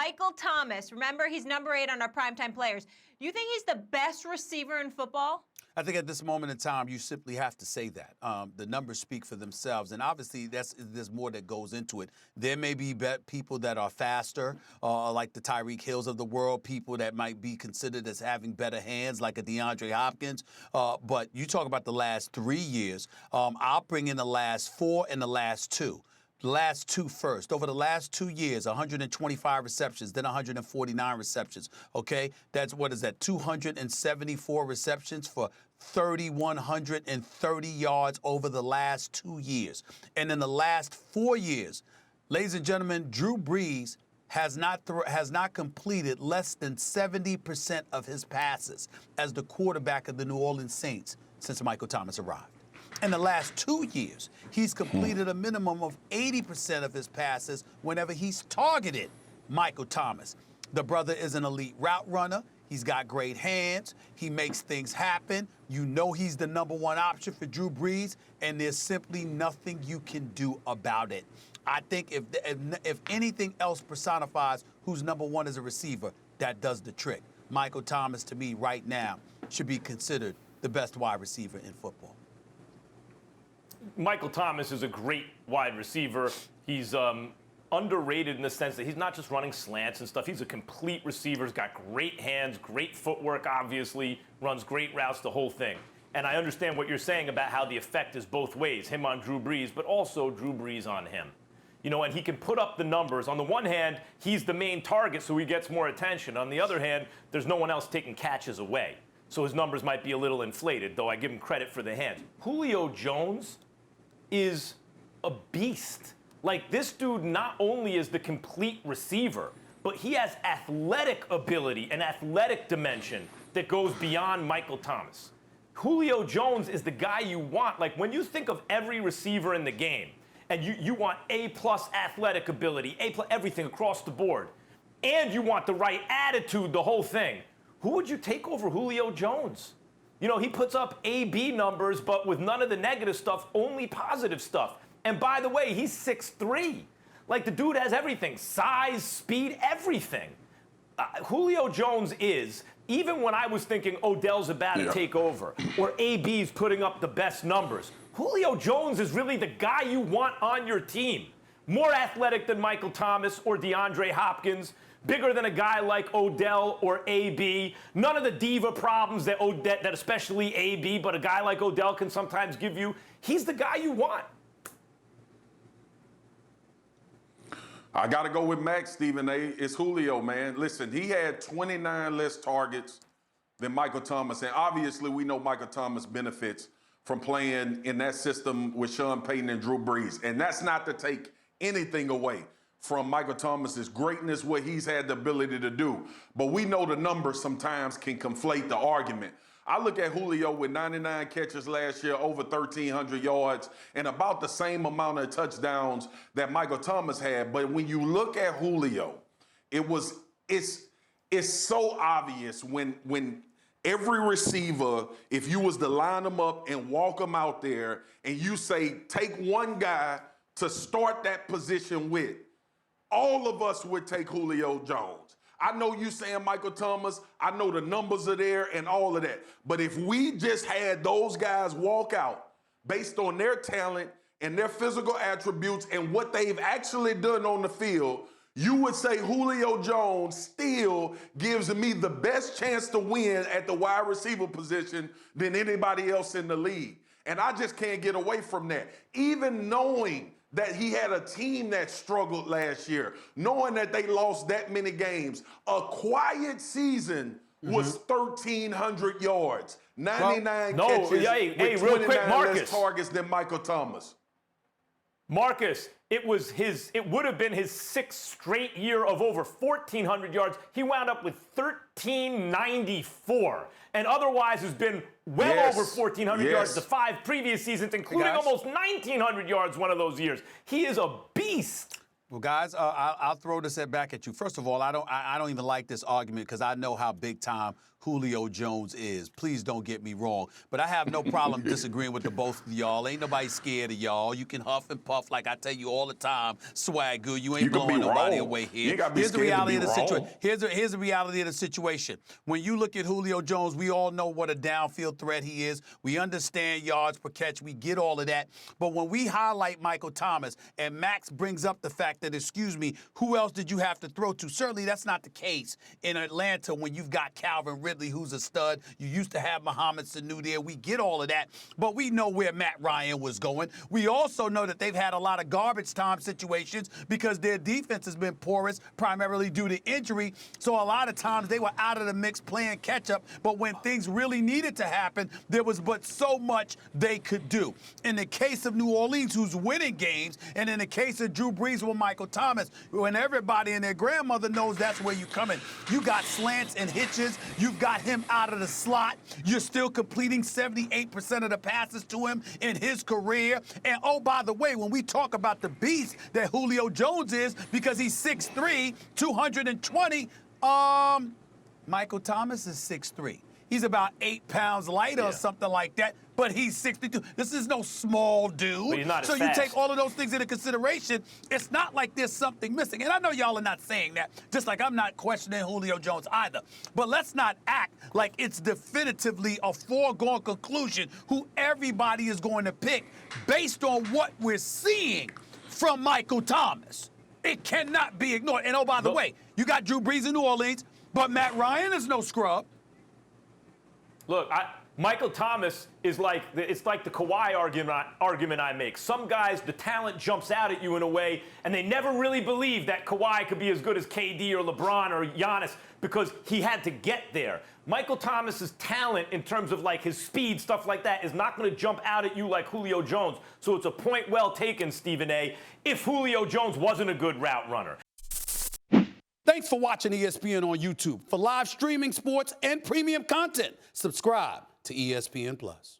Michael Thomas, remember he's number 8 on our Primetime Players. Do you think he's the best receiver in football? I think at this moment in time, you simply have to say that. The numbers speak for themselves, and obviously there's more that goes into it. There may be people that are faster, like the Tyreek Hills of the world, people that might be considered as having better hands, like a DeAndre Hopkins. But you talk about the last 3 years. I'll bring in the last 4 and the last 2. The last 2 first. Over the last 2 years, 125 receptions, then 149 receptions. Okay, that's what is that? 274 receptions for 3,130 yards over the last 2 years. And in the last 4 years, ladies and gentlemen, Drew Brees has not completed less than 70% of his passes as the quarterback of the New Orleans Saints since Michael Thomas arrived. In the last 2 years, he's completed a minimum of 80% of his passes whenever he's targeted Michael Thomas. The brother is an elite route runner. He's got great hands. He makes things happen. You know he's the number 1 option for Drew Brees, and there's simply nothing you can do about it. I think if anything else personifies who's number 1 as a receiver, that does the trick. Michael Thomas, to me, right now, should be considered the best wide receiver in football. Michael Thomas is a great wide receiver. He's underrated in the sense that he's not just running slants and stuff. He's a complete receiver. He's got great hands, great footwork, obviously, runs great routes, the whole thing. And I understand what you're saying about how the effect is both ways, him on Drew Brees, but also Drew Brees on him. You know, and he can put up the numbers. On the one hand, he's the main target, so he gets more attention. On the other hand, there's no one else taking catches away. So his numbers might be a little inflated, though I give him credit for the hands. Julio Jones is a beast. Like, this dude not only is the complete receiver, but he has athletic ability and athletic dimension that goes beyond Michael Thomas. Julio Jones is the guy you want. Like, when you think of every receiver in the game, and you want A-plus athletic ability, A-plus everything across the board, and you want the right attitude, the whole thing, who would you take over Julio Jones? You know, he puts up A-B numbers, but with none of the negative stuff, only positive stuff. And by the way, he's 6'3". Like, the dude has everything, size, speed, everything. Julio Jones is, even when I was thinking Odell's about to take over, or AB's putting up the best numbers, Julio Jones is really the guy you want on your team. More athletic than Michael Thomas or DeAndre Hopkins, bigger than a guy like Odell or AB. None of the diva problems that especially AB, but a guy like Odell can sometimes give you. He's the guy you want. I got to go with Max, Stephen A. It's Julio, man. Listen, he had 29 less targets than Michael Thomas. And obviously, we know Michael Thomas benefits from playing in that system with Sean Payton and Drew Brees. And that's not to take anything away from Michael Thomas's greatness, what he's had the ability to do. But we know the numbers sometimes can conflate the argument. I look at Julio with 99 catches last year, over 1,300 yards, and about the same amount of touchdowns that Michael Thomas had. But when you look at Julio, it's so obvious when every receiver, if you was to line them up and walk them out there, and you say, take one guy to start that position with, all of us would take Julio Jones. I know you saying Michael Thomas. I know the numbers are there and all of that. But if we just had those guys walk out based on their talent and their physical attributes and what they've actually done on the field, you would say Julio Jones still gives me the best chance to win at the wide receiver position than anybody else in the league. And I just can't get away from that. Even knowing that he had a team that struggled last year, knowing that they lost that many games. A quiet season was 1,300 yards, 99 catches, with 29 less targets than Michael Thomas. Marcus, it would have been his 6th straight year of over 1,400 yards. He wound up with 1,394, and otherwise has been well over 1,400 yards the 5 previous seasons, including almost 1,900 yards one of those years. He is a beast. Well, guys, I'll throw this back at you. First of all, I don't even like this argument because I know how big time Julio Jones is. Please don't get me wrong. But I have no problem disagreeing with the both of y'all. Ain't nobody scared of y'all. You can huff and puff like I tell you all the time. Swagoo, you ain't blowing nobody away here. Here's the reality of the situation. Here's the reality of the situation. When you look at Julio Jones, we all know what a downfield threat he is. We understand yards per catch. We get all of that. But when we highlight Michael Thomas and Max brings up the fact that, excuse me, who else did you have to throw to? Certainly that's not the case in Atlanta when you've got Calvin Ridley, who's a stud. You used to have Mohamed Sanu there. We get all of that. But we know where Matt Ryan was going. We also know that they've had a lot of garbage time situations because their defense has been porous, primarily due to injury. So a lot of times they were out of the mix playing catch up. But when things really needed to happen, there was but so much they could do. In the case of New Orleans, who's winning games, and in the case of Drew Brees with Michael Thomas, when everybody and their grandmother knows that's where you're coming. You got slants and hitches. You've got him out of the slot. You're still completing 78% of the passes to him in his career. And, oh, by the way, when we talk about the beast that Julio Jones is, because he's 6'3", 220, Michael Thomas is 6'3". He's about 8 pounds lighter or something like that, but he's 62. This is no small dude. But he's not so as you fast. take all of those things into consideration. It's not like there's something missing. And I know y'all are not saying that, just like I'm not questioning Julio Jones either. But let's not act like it's definitively a foregone conclusion who everybody is going to pick based on what we're seeing from Michael Thomas. It cannot be ignored. And, oh, by the way, you got Drew Brees in New Orleans, but Matt Ryan is no scrub. Look, Michael Thomas is it's like the Kawhi argument I make. Some guys, the talent jumps out at you in a way, and they never really believe that Kawhi could be as good as KD or LeBron or Giannis because he had to get there. Michael Thomas's talent in terms of like his speed, stuff like that, is not going to jump out at you like Julio Jones. So it's a point well taken, Stephen A., if Julio Jones wasn't a good route runner. Thanks for watching ESPN on YouTube. For live streaming, sports, and premium content, subscribe to ESPN+.